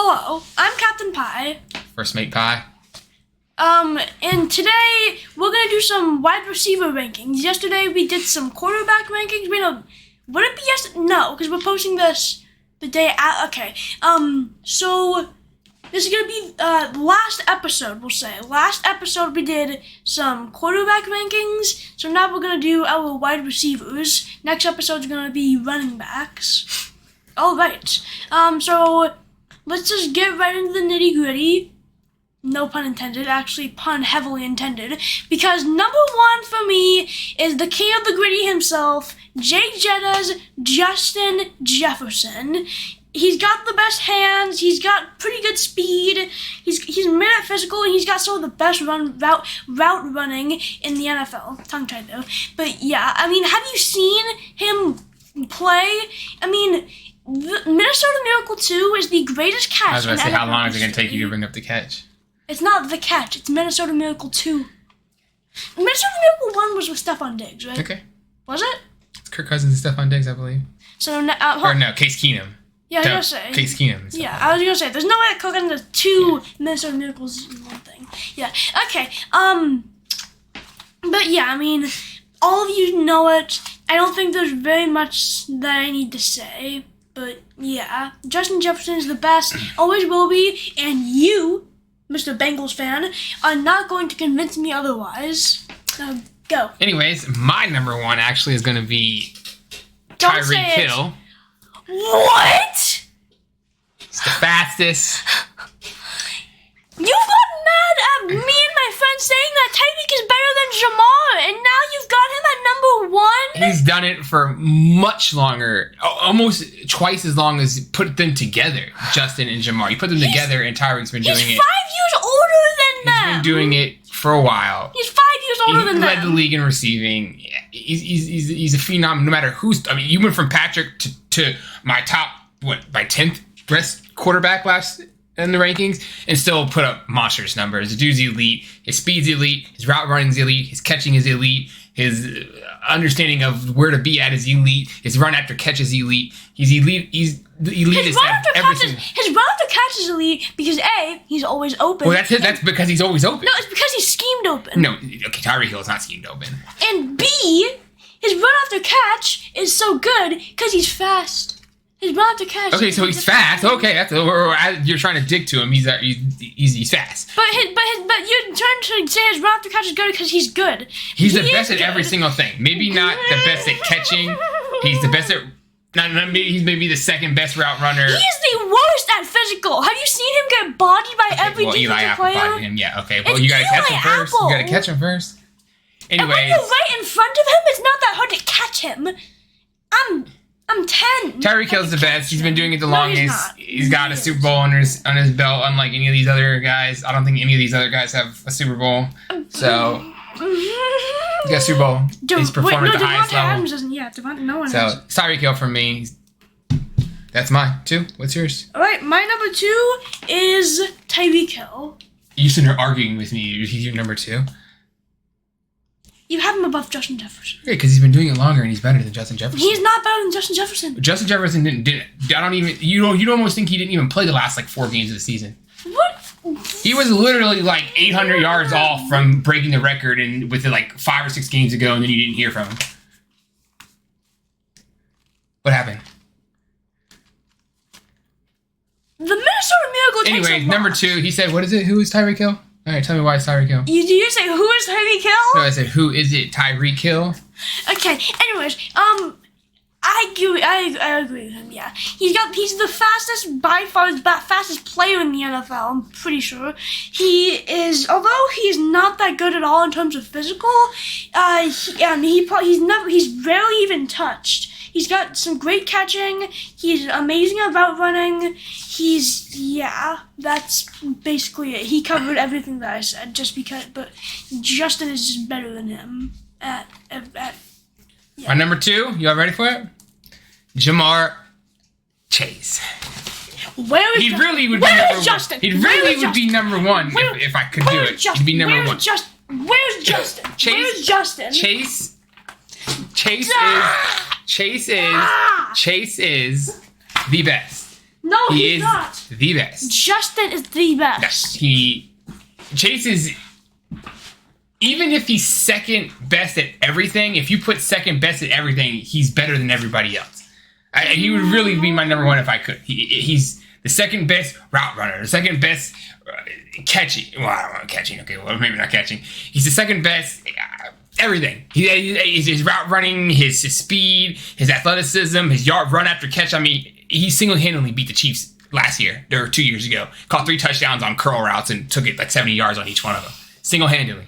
Hello, I'm Captain Pie. First Mate Pie. And today we're gonna do some wide receiver rankings. Yesterday we did some quarterback rankings. Would it be yesterday? No, because we're posting this the day after. Okay. So this is gonna be last episode. We'll say last episode we did some quarterback rankings. So now we're gonna do our wide receivers. Next episode's gonna be running backs. All right. So let's just get right into the nitty gritty. No pun intended, actually pun heavily intended. Because number one for me is the king of the gritty himself, Jay Jetta's Justin Jefferson. He's got the best hands, he's got pretty good speed, he's made it physical, and he's got some of the best route running in the NFL. Tongue-tied though. But yeah, I mean, have you seen him play? I mean, the Minnesota Miracle 2 is the greatest catch. I was going to say, how long is it going to take you to bring up the catch? It's not the catch, it's Minnesota Miracle 2. Minnesota Miracle 1 was with Stephon Diggs, right? Okay. Was it? It's Kirk Cousins and Stephon Diggs, I believe. So, or no, Case Keenum. Yeah, I was going to say. Case Keenum. Yeah, I was going to say, there's no way Kirk Cousins has two Minnesota Miracles in one thing. Yeah, okay. But yeah, I mean, all of you know it. I don't think there's very much that I need to say. But yeah, Justin Jefferson is the best, always will be, and you, Mr. Bengals fan, are not going to convince me otherwise. Go. Anyways, my number one actually is going to be Tyreek Hill. What? It's the fastest. You got mad at me and my friends saying that Tyreek is better than Jamar, and now you've got him at number one? He's done it for much longer, almost twice as long as put them together, Justin and Jamar. You put them together, and Tyreek's been doing it. He's 5 years older than them. He's been doing it for a while. He's 5 years older than them. He led the league in receiving. He's a phenom, no matter who's. I mean, you went from Patrick to my top, my 10th best quarterback last in the rankings, and still put up monstrous numbers. The dude's elite. His speed's elite. His route running's elite. His catching is elite. His understanding of where to be at is elite. His run after catch is elite. He's elite. He's the elitist at everything. His run after catch is elite because A, he's always open. Well, that's because he's always open. No, it's because he's schemed open. No, okay, Tyreek Hill is not schemed open. And B, his run after catch is so good because he's fast. His run after catch. Okay, so he's fast. Okay, that's you're trying to dig to him. He's fast. But you're trying to say his run after catch is good because he's good. He's the best at every single thing. Maybe not the best at catching. He's the best at. He's maybe the second best route runner. He is the worst at physical. Have you seen him get bodied by every defensive player? Eli Apple him. Yeah. Okay. Well, you gotta catch him first. You gotta catch him first. Anyways. And when you're right in front of him, it's not that hard to catch him. I'm 10. Tyreek Hill's the best. He's been doing it the longest. He's got a Super Bowl on his belt, unlike any of these other guys. I don't think any of these other guys have a Super Bowl. So he got a Super Bowl. He's performing at the highest level. Adams doesn't. Yeah, no one. So Tyreek Hill for me. That's mine too. What's yours? All right, my number 2 is Tyreek Hill. You sitting there arguing with me. He's your number 2. You have him above Justin Jefferson. Okay, because he's been doing it longer and he's better than Justin Jefferson. He's not better than Justin Jefferson. Justin Jefferson didn't. I don't even. You'd almost think he didn't even play the last 4 games of the season. What? He was literally 800 yards off from breaking the record, and with it 5 or 6 games ago, and then you didn't hear from him. What happened? The Minnesota Miracle. Anyways, number 2. He said, "What is it? Who is Tyreek Hill?" All right, tell me why it's Tyreek Hill. You say who is Tyreek Hill? No, I said who is it? Tyreek Hill. Okay. Anyways, I agree with him. Yeah, he's the fastest, by far the fastest player in the NFL. I'm pretty sure he is. Although he's not that good at all in terms of physical, he's rarely even touched. He's got some great catching. He's amazing at route running. That's basically it. He covered everything that I said, but Justin is just better than him at. My number 2, you all ready for it? Jamar Chase. Where is he Justin? really would Where be number is Justin? 1. He really would be number 1 if I could do it. He'd be number 1. Where's Justin? Where's Justin? Chase is the best. No, he he's is not. the best. Justin is the best. Yes, Chase is. Even if he's second best at everything, if you put second best at everything, he's better than everybody else. He would really be my number one if I could. He's the second best route runner, the second best catching. Well, I don't know, catching. Okay, well, maybe not catching. He's the second best everything. His route running, his speed, his athleticism, his yard run after catch. I mean, he single-handedly beat the Chiefs last year or 2 years ago. Caught 3 touchdowns on curl routes and took it like 70 yards on each one of them. Single-handedly.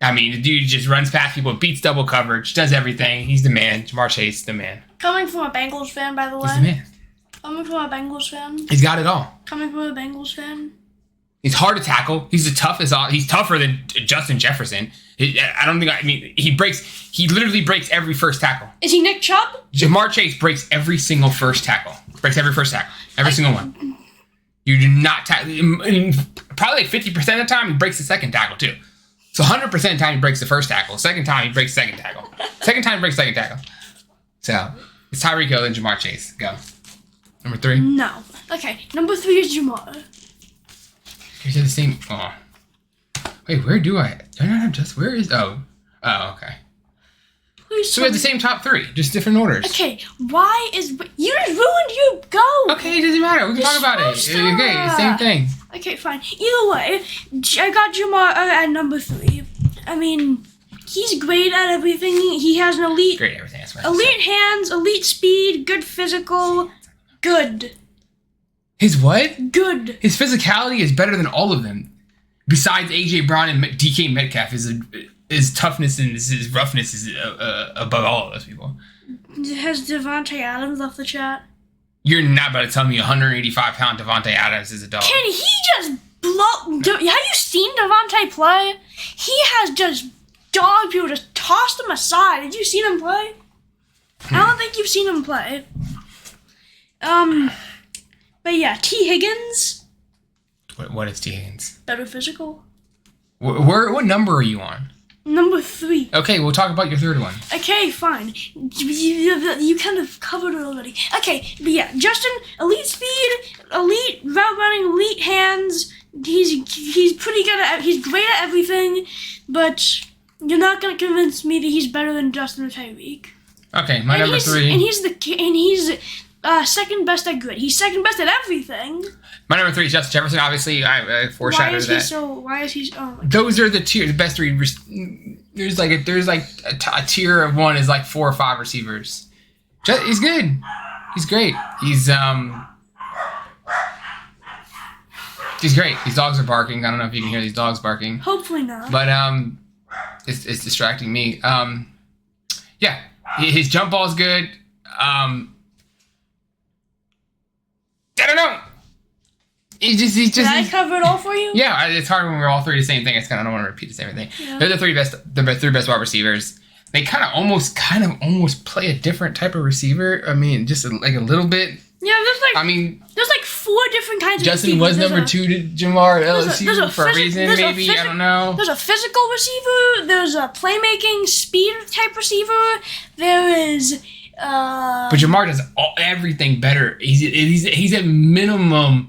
I mean, the dude just runs past people, beats double coverage, does everything. He's the man. Ja'Marr Chase, the man. Coming from a Bengals fan, by the way. He's the man. Coming from a Bengals fan. He's got it all. Coming from a Bengals fan. He's hard to tackle. He's the toughest. He's tougher than Justin Jefferson. He literally breaks every first tackle. Is he Nick Chubb? Ja'Marr Chase breaks every single first tackle. Breaks every first tackle. Every single one. You do not tackle. Probably like 50% of the time, he breaks the second tackle, too. So 100% of the time, he breaks the first tackle. Second time, he breaks the second tackle. Second time, he breaks the second tackle. So, it's Tyreek Hill and Ja'Marr Chase. Go. Number 3. No. Okay, number 3 is Ja'Marr. He's the same. Oh. Wait, where do I not have just? Where is? Oh, okay. Please So we have the same top 3, just different orders. Okay, why is... You just ruined your go! Okay, it doesn't matter. We can talk about it. Okay, same thing. Okay, fine. Either way, I got Ja'Marr at number 3. I mean, he's great at everything. He has an elite... Great at everything. That's what Elite hands, elite speed, good physical. Good. His what? Good. His physicality is better than all of them. Besides A.J. Brown and DK Metcalf, his toughness and his roughness is above all of those people. Has Devontae Adams left the chat? You're not about to tell me 185-pound Devontae Adams is a dog. Can he just blow... Have you seen Devontae play? He has just dogged people, just tossed him aside. Did you see him play? I don't think you've seen him play. But yeah, T. Higgins. What is T. Higgins? Better physical. What number are you on? Number 3. Okay, we'll talk about your third one. Okay, fine. You kind of covered it already. Okay, but yeah, Justin, elite speed, elite route running, elite hands. He's pretty good at. He's great at everything, but you're not gonna convince me that he's better than Justin or Tyreek. Okay, my number 3. And he's second best at good. He's second best at everything. My number 3 is Justin Jefferson. Obviously, I foreshadowed that. Why is he? Oh. Those are the best 3. There's like a tier of 1 is like 4 or 5 receivers. He's good. He's great. He's great. These dogs are barking. I don't know if you can hear these dogs barking. Hopefully not. But it's distracting me. Yeah, his jump ball is good. I don't know. He's just. Did I cover it all for you? Yeah, it's hard when we're all 3 the same thing. I don't want to repeat the same thing. Yeah. They're the 3 best wide receivers. They kind of almost play a different type of receiver. I mean, just like a little bit. Yeah, there's like 4 different kinds of Justin receivers. was number 2 to Ja'Marr at LSU for a reason, maybe. I don't know. There's a physical receiver. There's a playmaking speed type receiver. There is. But Ja'Marr does everything better. He's at minimum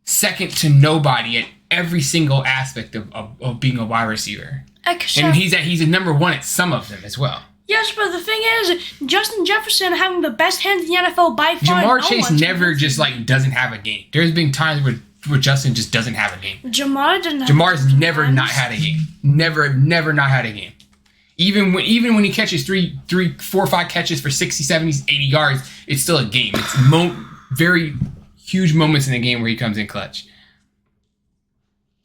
second to nobody at every single aspect of being a wide receiver. Except, and he's at number 1 at some of them as well. Yes, but the thing is, Justin Jefferson having the best hands in the NFL by far. Ja'Marr Chase never just doesn't have a game. There's been times where Justin just doesn't have a game. Jamar's never not had a game. Never not had a game. Even when he catches 3, 4, 5 catches for 60, 70, 80 yards, it's still a game. It's very huge moments in the game where he comes in clutch.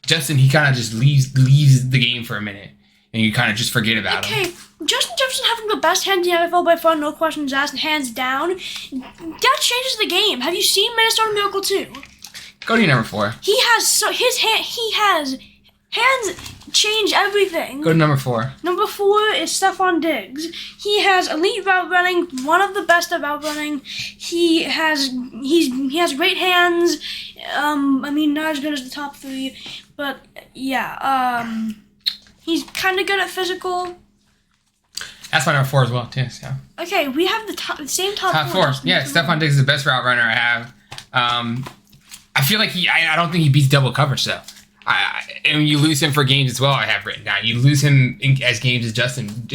Justin, he kind of just leaves the game for a minute, and you kind of just forget about him. Okay, Justin Jefferson having the best hands in the NFL by far, no questions asked, hands down. That changes the game. Have you seen Minnesota Miracle 2? Go to your number 4. He has hands change everything. Go to number 4. Number 4 is Stephon Diggs. He has elite route running, one of the best at route running. He has great hands. I mean, not as good as the top 3, but yeah. He's kind of good at physical. That's my number 4 as well, too. So. Okay, we have the same top 4. Top 4. Yeah, Stephon Diggs is the best route runner I have. I feel like I don't think he beats double coverage though. And you lose him for games as well. I have written down. You lose him as games as Justin.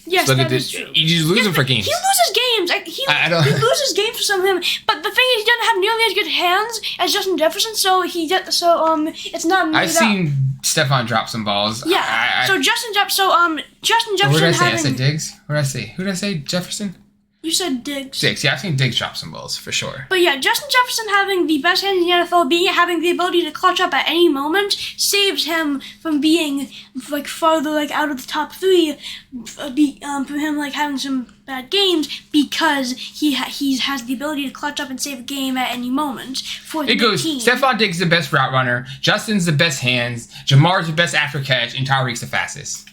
Yes, that is true. You just lose him for games. He loses games. He loses games for some of him. But the thing is, he doesn't have nearly as good hands as Justin Jefferson. So it's not. I've seen Stephon drop some balls. Yeah. Justin Jefferson. What did I say? I said Diggs. What did I say? Who did I say? Jefferson. You said Diggs. Diggs, yeah, I've seen Diggs drop some balls for sure. But yeah, Justin Jefferson having the best hands in the NFL, having the ability to clutch up at any moment, saves him from being like farther like out of the top three, from him like having some bad games because he has the ability to clutch up and save a game at any moment for the team. Stephon Diggs is the best route runner, Justin's the best hands, Jamar's the best after catch, and Tyreek's the fastest.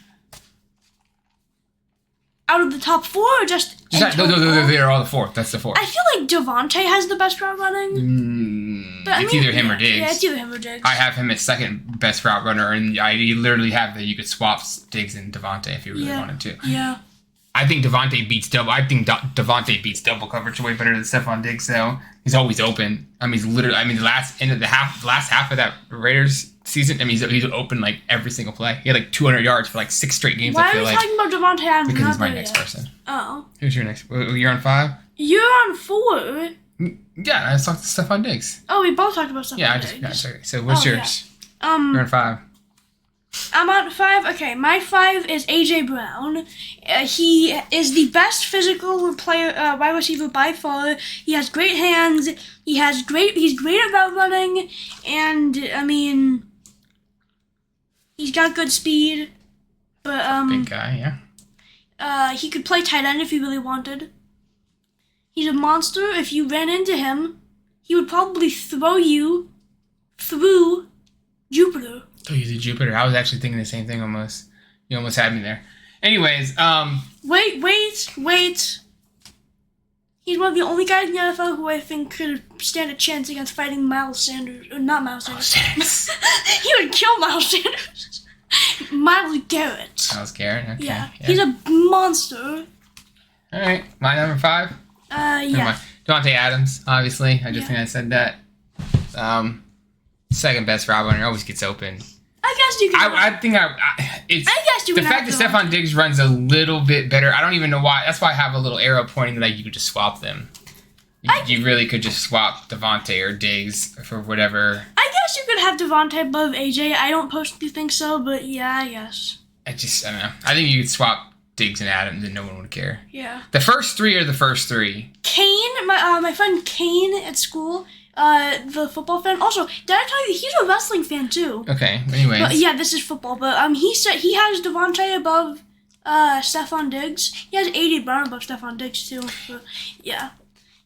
Out of the top four, or just they're all the fourth. That's the fourth. I feel like Devontae has the best route running. It's either him or Diggs. Yeah, it's either him or Diggs. I have him as second best route runner, and I literally have that you could swap Diggs and Devontae if you really wanted to. Yeah. I think Devontae beats double. Devontae beats double coverage way better than Stephon Diggs. Though he's always open. I mean, the last half of that Raiders season. I mean, he's open like every single play. He had like 200 yards for like 6 straight games. Why are we talking about Devontae Adams? Because he's my next person. Oh. Who's your next? You're on 5. You're on 4. Yeah, I talked to Stephon Diggs. Oh, we both talked about Stephon Diggs. Yeah, so what's yours? Yeah. You're on 5. I'm on 5. Okay, my 5 is AJ Brown. He is the best physical player, wide receiver by far. He has great hands. He's great at route running, and I mean, he's got good speed. But big guy, yeah. He could play tight end if he really wanted. He's a monster. If you ran into him, he would probably throw you through Jupiter. Oh, you did Jupiter. I was actually thinking the same thing almost. You almost had me there. Anyways, Wait. He's one of the only guys in the NFL who I think could stand a chance against fighting Miles Sanders. Or not Miles Sanders. He would kill Miles Sanders. Myles Garrett. Myles Garrett? Okay. Yeah. He's a monster. Alright. My number 5? Yeah. Devontae Adams, obviously. I just think I said that. Second best route runner, always gets open. I guess you can. I guess you can. The fact that Stephon Diggs runs a little bit better, I don't even know why. That's why I have a little arrow pointing that you could just swap them. You really could just swap Devontae or Diggs for whatever. I guess you could have Devontae above AJ. I don't personally think so, but yeah, I guess. I don't know. I think you could swap Diggs and Adams and no one would care. Yeah. The first 3 are the first 3. Kane, my friend Kane at school. The football fan. Also, did I tell you he's a wrestling fan too? Okay. Anyways. But yeah, this is football. But he said he has Devontae above Stephon Diggs. He has AJ Brown above Stephon Diggs too. But, yeah.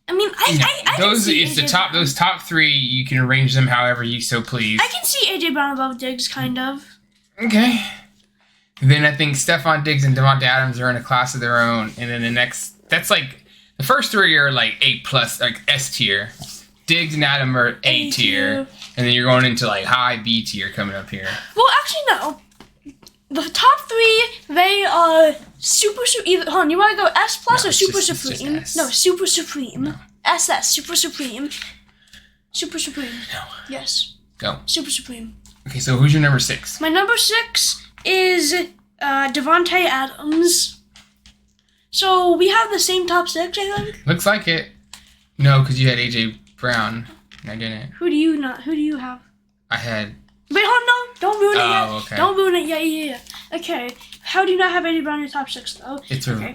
I mean, I can see it's the top. Those top 3, you can arrange them however you so please. I can see AJ Brown above Diggs, kind of. Okay. Then I think Stephon Diggs and Devontae Adams are in a class of their own, and then the next, that's like the first 3 are like A+, like S tier. Diggs and Adam are A tier, and then you're going into like high B tier coming up here. Well, actually, no. The top 3, they are super. Either, hold on, you want to go S+ or Super Supreme? No, Super Supreme. No. SS, Super Supreme. Super Supreme. No. Yes. Go. Super Supreme. Okay, so who's your number 6? My number 6 is Devontae Adams. So we have the same top 6, I think. Looks like it. No, because you had AJ Brown, and I didn't. Who do you have? I had. Wait, hold on, no, don't ruin it yet. Okay. Don't ruin it yet. Yeah. Okay. How do you not have AJ Brown in your top 6 though? It's okay.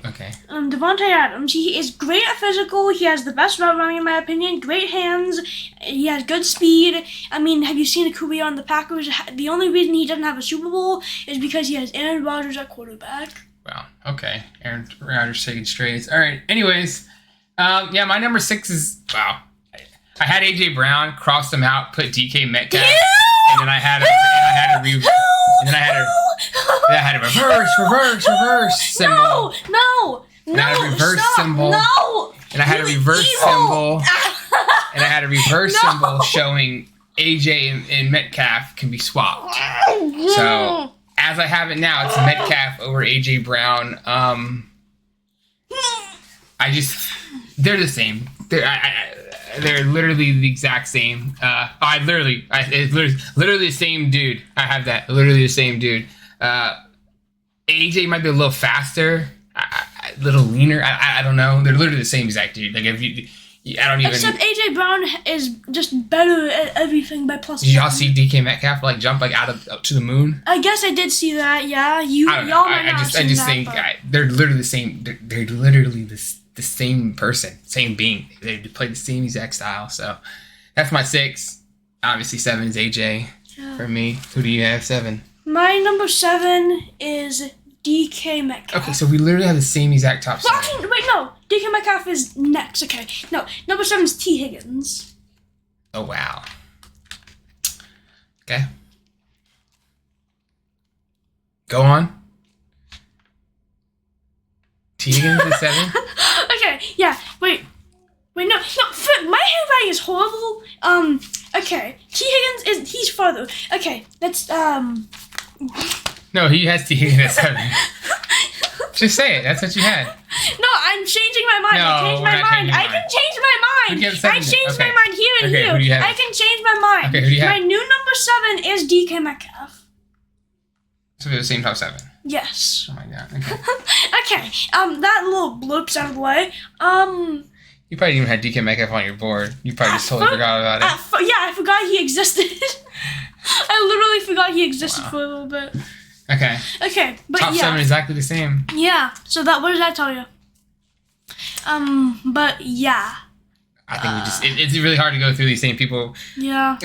Devontae Adams. He is great at physical. He has the best route running in my opinion. Great hands. He has good speed. I mean, have you seen a career on the Packers? The only reason he doesn't have a Super Bowl is because he has Aaron Rodgers at quarterback. Wow. Okay. Aaron Rodgers taking strays. All right. Anyways, yeah, my number 6 is wow. I had AJ Brown, crossed him out, put DK Metcalf, and then I had a reverse symbol. No. And I had a reverse symbol. No. And I had a reverse symbol. And I had a reverse symbol showing AJ and Metcalf can be swapped. So as I have it now, it's Metcalf over AJ Brown. They're the same. they're literally the exact same. It's literally the same dude. I have that. Literally the same dude. AJ might be a little faster, a little leaner. I don't know. They're literally the same exact dude. Like if you, I don't even. Except AJ Brown is just better at everything by plus. Did y'all see DK Metcalf like jump like out to the moon? I guess I did see that. Yeah, I don't know. I just think they're literally the same. They're literally the same person, same being. They play the same exact style. So that's my 6. Obviously 7 is AJ for me. Who do you have 7? My number 7 is DK Metcalf. Okay, so we literally have the same exact top 7. Well, actually, wait, no. DK Metcalf is next. Okay, no. Number 7 is T. Higgins. Oh, wow. Okay. Go on. T. Higgins is 7? Okay, yeah. Wait, no. My handwriting is horrible. Okay. T. Higgins he's farther. Okay, that's, No, he has T. Higgins at 7. Just say it. That's what you had. No, I'm changing my mind. No, I changed we're my not mind. changing I your can mind. change my mind. Who do you have I at 7? changed Okay. my mind here and Okay, here. who do you have? I can change my mind. Okay, who do you have? My new number 7 is DK Metcalf. So they're the same top 7. Yes. Oh my god. Okay. Okay. That little bloop's out of the way. You probably didn't even had DK Metcalf on your board. You probably just totally forgot about it. Yeah, I forgot he existed. I literally forgot he existed for a little bit. Okay. Okay, but Top yeah. 7 is exactly the same. Yeah. So what does that tell you? But yeah. I think it's really hard to go through these same people. Yeah.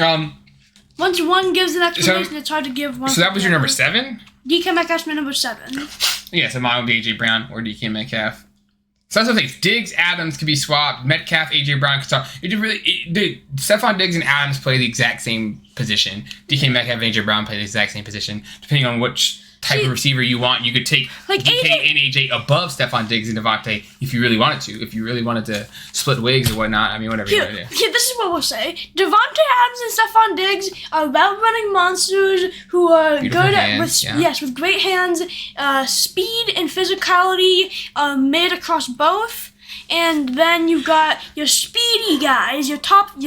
Once one gives an explanation, it's hard to give one. So that was your number 7? DK Metcalf's my number 7. Yeah, so mine would be AJ Brown or DK Metcalf. So that's the thing. Diggs, Adams could be swapped. Metcalf, AJ Brown could swap. Dude, Stephon Diggs and Adams play the exact same position. DK Metcalf and AJ Brown play the exact same position. Depending on which type of receiver you want, you could take like DK and AJ above Stephon Diggs and Devontae if you really wanted to. If you really wanted to split wigs or whatnot, I mean, whatever you want to do. Here, this is what we'll say. Devontae Adams and Stephon Diggs are route-running monsters who are Beautiful good hands, with great hands. Speed and physicality are made across both. And then you've got your speedy guys, your top 3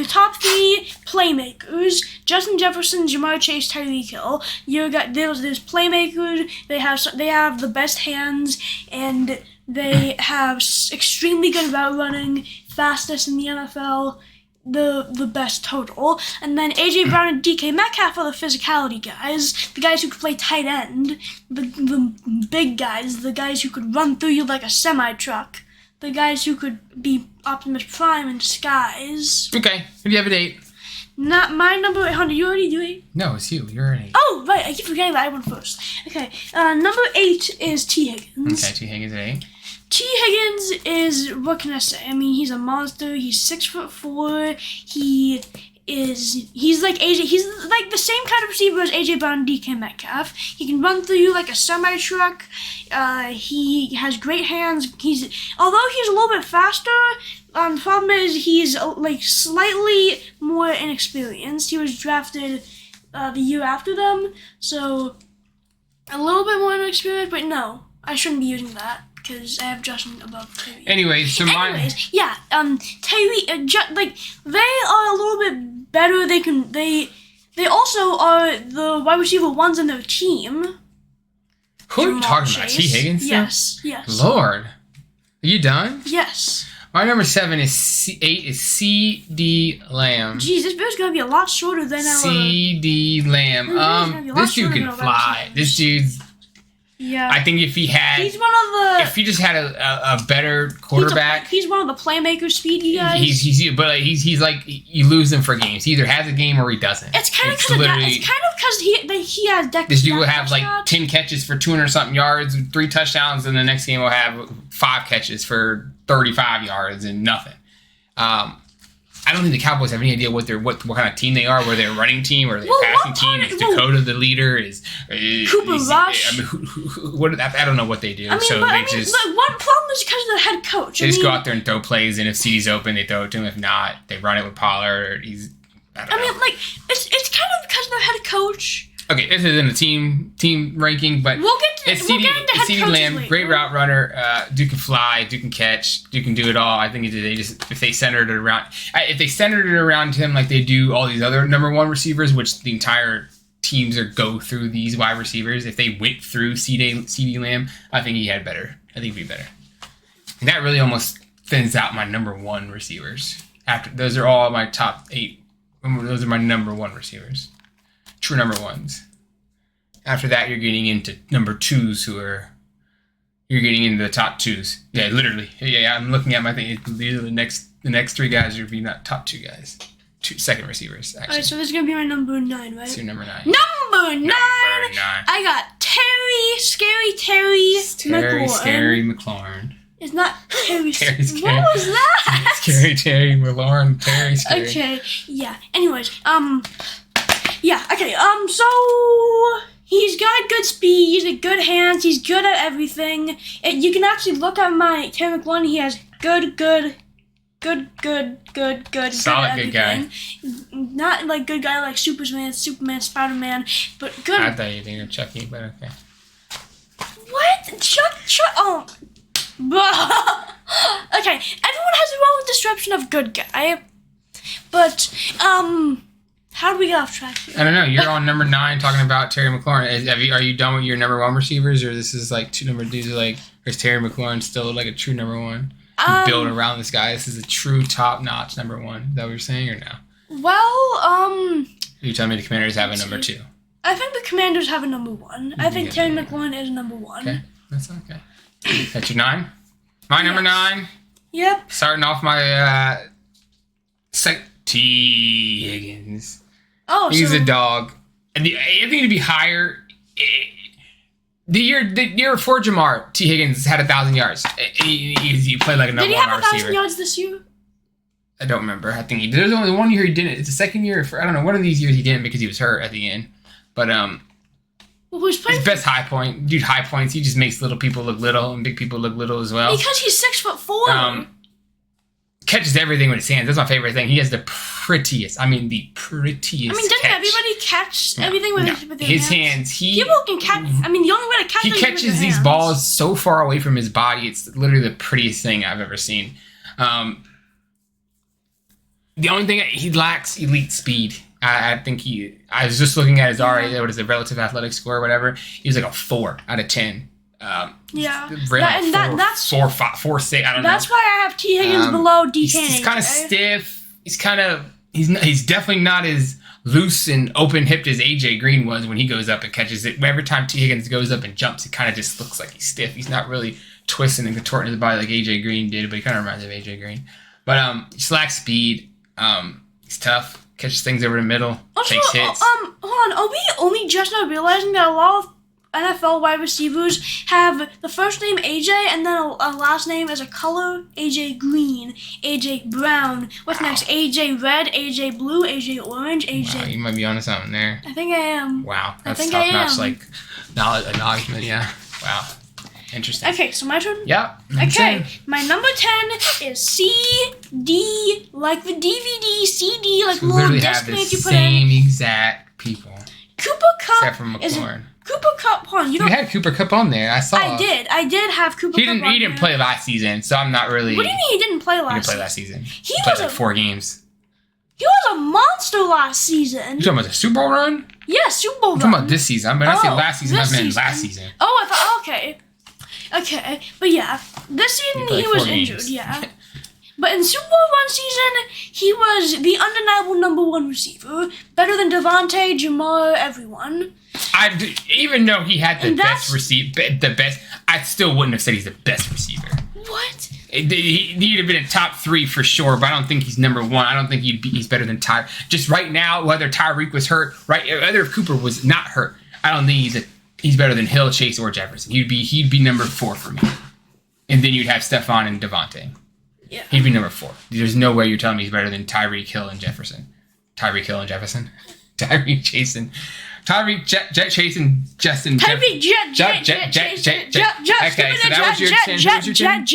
playmakers: Justin Jefferson, Jamar Chase, Tyreek Hill. You got those playmakers. They have the best hands, and they have extremely good route running, fastest in the NFL. The best total. And then AJ Brown and DK Metcalf are the physicality guys, the guys who could play tight end, the big guys, the guys who could run through you like a semi-truck. The guys who could be Optimus Prime in disguise. Okay, who do you have at 8? Not my number 800. You already do 8? No, it's you. You're at 8. Oh, right. I keep forgetting that I went first. Okay. Number 8 is T. Higgins. Okay, T. Higgins at 8. T. Higgins is, what can I say? I mean, he's a monster. He's 6'4". He's like AJ. He's like the same kind of receiver as AJ Brown and DK Metcalf. He can run through you like a semi truck. He has great hands. Although he's a little bit faster. The problem is he's like slightly more inexperienced. He was drafted the year after them, so a little bit more inexperienced. But no, I shouldn't be using that because I have Justin above Tyreek. Anyways, yeah. Tyreek, like they are a little bit better. They also are the wide receiver ones in their team. Who are you talking about? T. Higgins? Yes. Lord, are you done? Yes. My number 7 is 8 is C.D. Lamb. Jeez, this video's gonna be a lot shorter than our. C.D. Lamb. This dude can fly. This dude's. Yeah. I think if he had. He's one of the. If he just had a better quarterback. He's one of the playmaker speedy guys. He's like you lose him for games. He either has a game or he doesn't. It's kind of because he has Dex. This dude will have like 10 catches for 200 something yards, 3 touchdowns, and the next game will have 5 catches for 35 yards and nothing. I don't think the Cowboys have any idea what kind of team they are, whether they're a running team or they're a passing team. Is Dakota the leader? Is Cooper Rush? I mean, I don't know what they do. One problem is because of the head coach. They just go out there and throw plays, and if CD's open, they throw it to him. If not, they run it with Pollard. It's kind of because of the head coach. okay, this isn't a team ranking, but We'll get to it's we'll get into head CeeDee coaches Lamb, later. great route runner. Duke can fly, Duke can catch, Duke can do it all. I think they just if they centered it around him like they do all these other number one receivers, which the entire teams go through these wide receivers. If they went through CeeDee Lamb, I think he'd be better. And that really almost thins out my number one receivers. After those are all my top 8. Those are my number one receivers, true number ones. After that, you're getting into number 2s you're getting into the top 2s. Yeah, literally. Yeah, I'm looking at my thing. These are the next 3 guys would be not top 2 guys. 2 second receivers, actually. Alright, so this is gonna be my number 9, right? It's your number 9. Number 9! I got Scary Terry McLaurin. Scary McLaurin. It's not Terry. Scary. What was that? Scary McLaurin. Scary. Okay, yeah. Anyways, yeah, okay, so he's got good speed, he's got good hands, he's good at everything. You can actually look at my Terry McLaurin, he has good. Solid good guy. Not like good guy like Superman, Spider-Man, but good. I thought you were thinking Chucky, but okay. What? Shut up. Okay, everyone has their own description of good guy. But, how do we get off track here? I don't know. You're on number 9 talking about Terry McLaurin. Are you done with your number 1 receivers, or this is like these are like, or is Terry McLaurin still like a true number 1? You build around this guy. This is a true top-notch number 1. Is that what you're saying, or no? Well, You tell me the Commanders have a number 2. I think the Commanders have a number 1. I think Terry McLaurin is number 1. Okay, that's okay. That's your 9? My number 9? Yep. Starting off my T. Higgins. Oh, He's so a dog. And I think to be higher. The year before Jamar, T. Higgins had 1,000 yards. He played like a number 1 receiver. did he have 1,000 yards this year? I don't remember. I think he did. There's only one year he didn't. It's the second year. I don't know. One of these years he didn't because he was hurt at the end. But Well, who's playing? his best high point, dude. High points. He just makes little people look little and big people look little as well. Because he's 6'4". Catches everything with his hands. That's my favorite thing. He has the prettiest. I mean, the prettiest. I mean, doesn't catch. everybody catch everything with their his hands? hands? People can catch. I mean, the only way to catch He them is with catches their these hands. balls so far away from his body. It's literally the prettiest thing I've ever seen. The only thing he lacks elite speed. I think I was just looking at his RA. What is the relative athletic score or whatever? He was like a 4 out of 10. Yeah. That's 4, 5, 4, 6. I don't know. That's why I have T. Higgins below D. Kane. He's kind of stiff. He's definitely not as loose and open hipped as AJ Green was when he goes up and catches it. Every time T. Higgins goes up and jumps, it kind of just looks like he's stiff. He's not really twisting and contorting his body like AJ Green did, but he kind of reminds me of AJ Green. But he just lacks speed. He's tough. Catches things over the middle. Also, Takes hits. hold on. Are we only just now realizing that a lot of NFL wide receivers have the first name AJ and then a last name as a color? AJ Green, AJ Brown. What's next? AJ Red, AJ Blue, AJ Orange, AJ. Wow, you might be onto something there. I think I am. Wow, that's think top I notch, am. like knowledge, acknowledgement. Yeah. Wow. Interesting. Okay, so my turn? Yeah. Okay, my number 10 is CD, like the DVD, CD, like We little literally have disc the that you put in. same exact people. Cooper Cup Except for McLaurin. Cooper Cup, hold on, you You don't. had Cooper Cup on there. I saw. I did have Cooper He Cup didn't. on He didn't there. play last season, so I'm not really. What do you mean he didn't play He last didn't play season? last season. He played was like a- 4 games. He was a monster last season. You talking about the Super Bowl run? Yeah, Super Bowl I'm talking run. about this season. But I say Oh, last season. I this meant season. last season. Oh, I thought, okay. Okay, but yeah, this season played he was 4 injured, games. yeah. But in Super Bowl run season, he was the undeniable number 1 receiver, better than Devontae, Jamar, everyone. Even though he had the And best that's- receiver, I still wouldn't have said he's the best receiver. What? He'd have been a top 3 for sure, but I don't think he's number 1. I don't think he's better than Ty. Just right now, whether Tyreek was hurt, whether if Cooper was not hurt, I don't think he's better than Hill, Chase, or Jefferson. He'd be number 4 for me. And then you'd have Stephon and Devontae. Yeah. He'd be number 4. There's no way you're telling me he's better than Tyreek Hill and Jefferson. Tyreek Hill and Jefferson? Tyreek Chase and Justin. Tyreek Jet. Okay, so that was your 10. Who was your 10?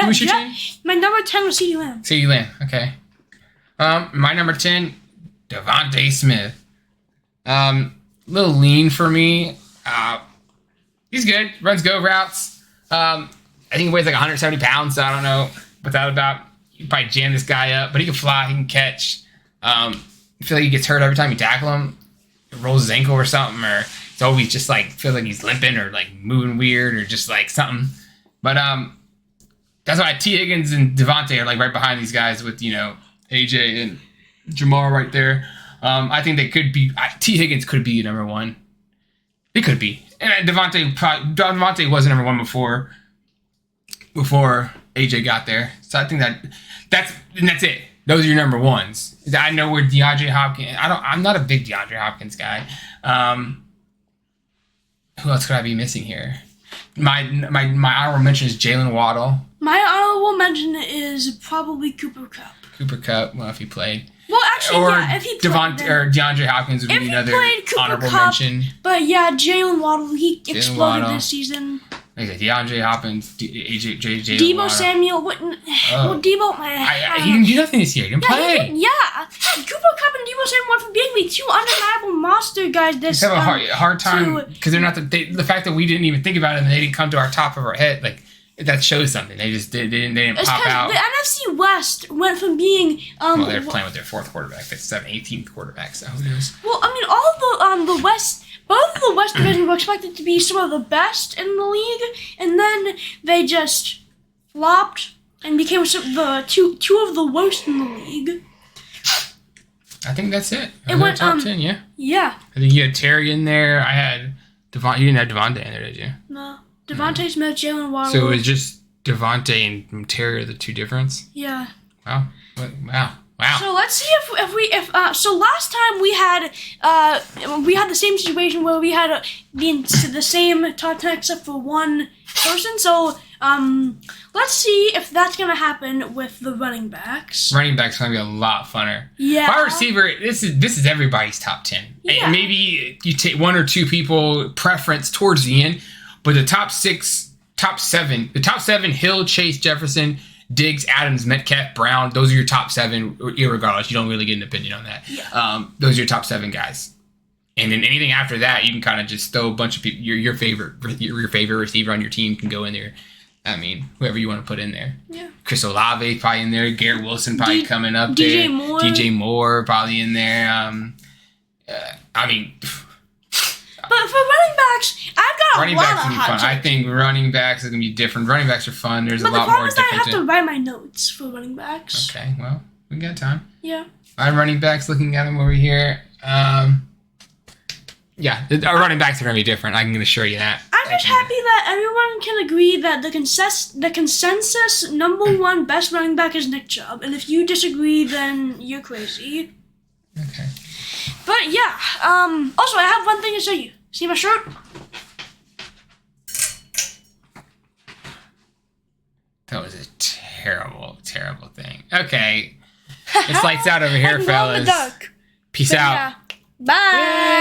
Who was your 10? My number 10 was CeeDee Lamb. CeeDee Lamb. Okay. My number 10, Devontae Smith. little lean for me. He's good. Runs go routes. I think he weighs like 170 pounds. So I don't know what that about. You can probably jam this guy up, but he can fly. He can catch. I feel like he gets hurt every time you tackle him. He rolls his ankle or something, or it's always just like feel like he's limping or like moving weird or just like something. But that's why T. Higgins and Devontae are like right behind these guys with, you know, AJ and Jamar right there. I think they could be. T. Higgins could be number one. He could be. And Devontae wasn't number one before AJ got there. So I think that's it. Those are your number ones. I know where DeAndre Hopkins. I'm not a big DeAndre Hopkins guy. Who else could I be missing here? My honorable mention is Jalen Waddle. My honorable mention is probably Cooper Kupp. Cooper Kupp. Well, if he played. Well, actually, yeah, if he played. Or DeAndre Hopkins would be another honorable mention. But yeah, Jalen Waddle, he exploded this season. Like DeAndre Hopkins, AJ, Debo Waddle. Samuel, well, Debo, he didn't do nothing this year. He didn't play. Cooper Kupp and Debo Samuel went from being the two undeniable monster guys this have a hard time because they're not the fact that we didn't even think about it and they didn't come to our top of our head. Like that shows something. They just didn't pop out. The NFC West went from being well, they're playing with their fourth quarterback. That's 18th quarterback. So who knows? Well, I mean, all of the West. Both of the West divisions were expected to be some of the best in the league, and then they just flopped and became the two of the worst in the league. I think that's it. It went top 10, yeah. Yeah. I think you had Terry in there. I had Devontae. You didn't have Devontae in there, did you? No. Devontae Smith, Jalen Waddle. So it was just Devontae and Terry are the two difference? Yeah. Wow. So let's see if so last time we had the same situation where we had the same top 10 except for one person. So let's see if that's gonna happen with the running backs. Running backs gonna be a lot funner. Yeah. Wide receiver, this is everybody's top 10. Yeah. And maybe you take one or two people preference towards the end, but the top seven, Hill, Chase, Jefferson, Diggs, Adams, Metcalf, Brown, those are your top 7, irregardless. You don't really get an opinion on that. Yeah. Those are your top 7 guys. And then anything after that, you can kind of just throw a bunch of people. Your favorite receiver on your team can go in there. I mean, whoever you want to put in there. Yeah. Chris Olave probably in there. Garrett Wilson probably coming up there. DJ Moore probably in there. I mean... But for running backs, I've got a lot of hot takes. I think running backs is going to be different. Running backs are fun. There's a lot more different. But the problem is I have to write my notes for running backs. Okay, well, we got time. Yeah. My running backs, looking at them over here. Yeah, our running backs are going to be different. I can assure you that. I'm just happy that everyone can agree that the consensus number one best running back is Nick Chubb. And if you disagree, then you're crazy. Okay. But yeah, also I have one thing to show you. See my shirt? That was a terrible, terrible thing. Okay. It's lights out over here, fellas. Peace out. Yeah. Bye.